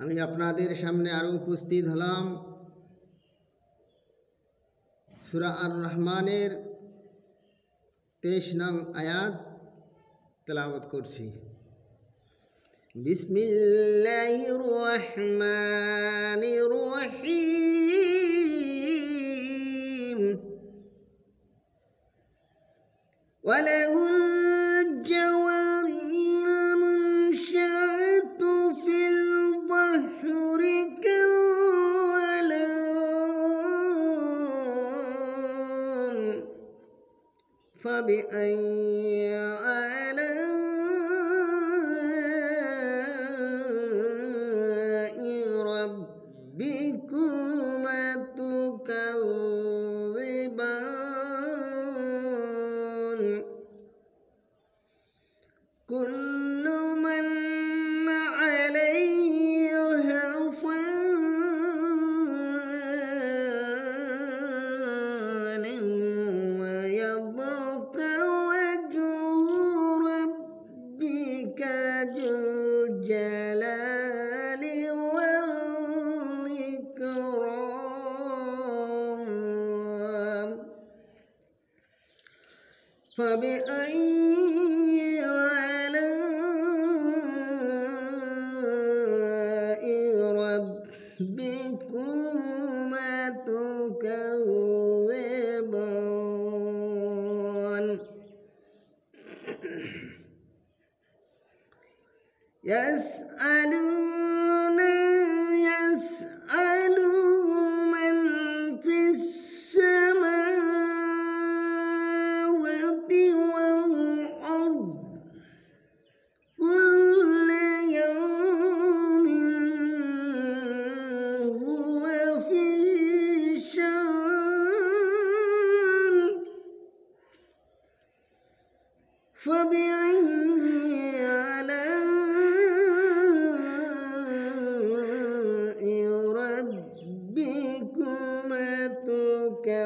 আমি আপনাদের সামনে আরো উপস্থিত হলাম সূরা আর রহমানের 23 নং আয়াত তেলাওয়াত করছি। বিসমিল্লাহির রহমানির রহিম। ওয়ালাহুল জাওয়ারিল মুনশাআতু ফিল বাহরি কাওয়ালাম ফাবিআইয়ি আলা'i রাব্বিকুমা তুকাযযিবান। কুল্লু মান আলাইহা ফান ওয়া ইয়াবকা ওয়াজহু রাব্বিকা যুল জালালি ওয়াল ইকরাম। فبأي آلاء ربكما تكذبان. يسأل من في السماوات والأرض كل يوم هو في شأن. فبأي آلاء ربكما تكذبان.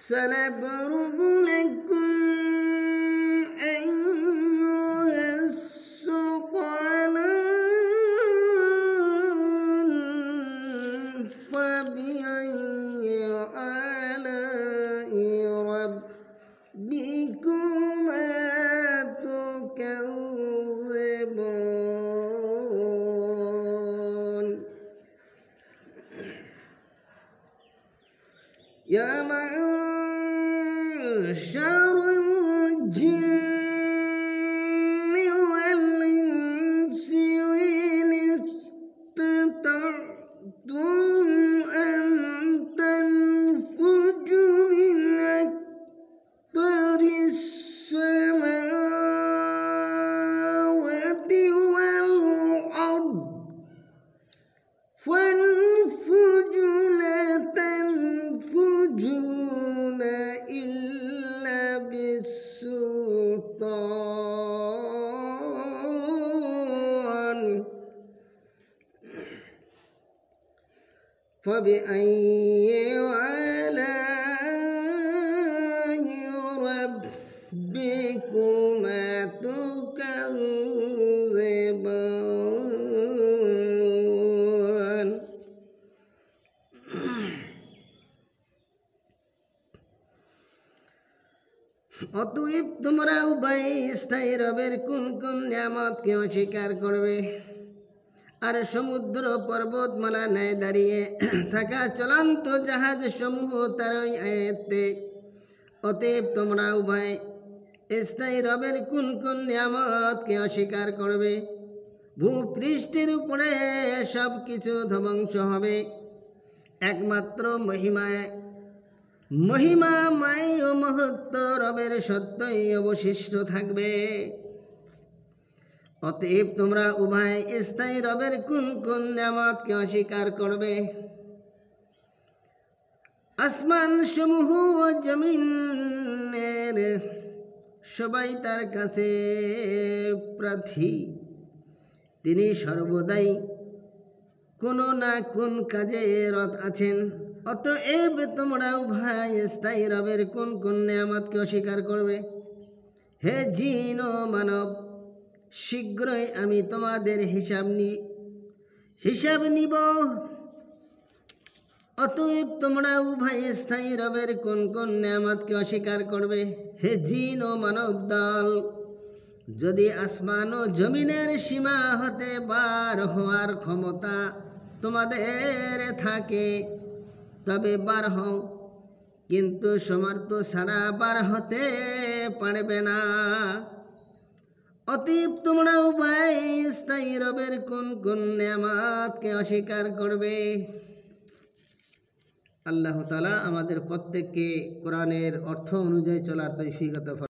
سنفرغ لكم أيها الثقلان. فبأي آلاء ربكما تكذبان. يا معشر الجن والإنس إن استطعتم أن تنفذوا من أقطار السماوات والأرض فانفذوا لا تنفذون إلا بالسلطان. فبأي آلاء ربكما تكذبان. অতএব তোমরা উভয় স্থায়ী রবের কোন কোন নিয়ামতকে অস্বীকার করবে আর সমুদ্র পর্বতমালা ন্যায় দাঁড়িয়ে থাকা চলন্ত জাহাজ সমূহ তার ওই আয়াতে। অতএব তোমরা উভয় স্থায়ী রবের কোন কোন নিয়ামতকে অস্বীকার করবে। ভূপৃষ্ঠের উপরে সব কিছু ধ্বংস হবে, একমাত্র মহিমাময় ও মহত্ব রবের সত্যই অবশিষ্ট থাকবে। অতএব তোমরা উভয় স্থায়ী রবের কোন কোন নিয়ামতকে অস্বীকার করবে। আসমান সমূহ ও জমিনের সবাই তার কাছে প্রার্থী। তিনি সর্বদাই কোনো না কোন কাজে রত আছেন। অতএব তোমরা উভয় স্থায়ী রবের কোন কোন নেয়ামতকে অস্বীকার করবে? হে জিন ও মানব, শীঘ্রই আমি তোমাদের হিসাব নিব। অতএব তোমরা উভয় স্থায়ী রবের কোন কোন নেয়ামতকে অস্বীকার করবে? হে জিন ও মানব দল, যদি আসমান ও জমিনের সীমা হতে বার হওয়ার ক্ষমতা তোমাদের থাকে তবে বার হও, কিন্তু সমর্থ ছাড়া বার হতে পারবে না। অতএব তোমরা উভয় স্থায়ী রবের কোন কোন নেয়ামতকে অস্বীকার করবে? আল্লাহ তাআলা আমাদের প্রত্যেককে কোরআনের অর্থ অনুযায়ী চলার তৌফিক দান করুন।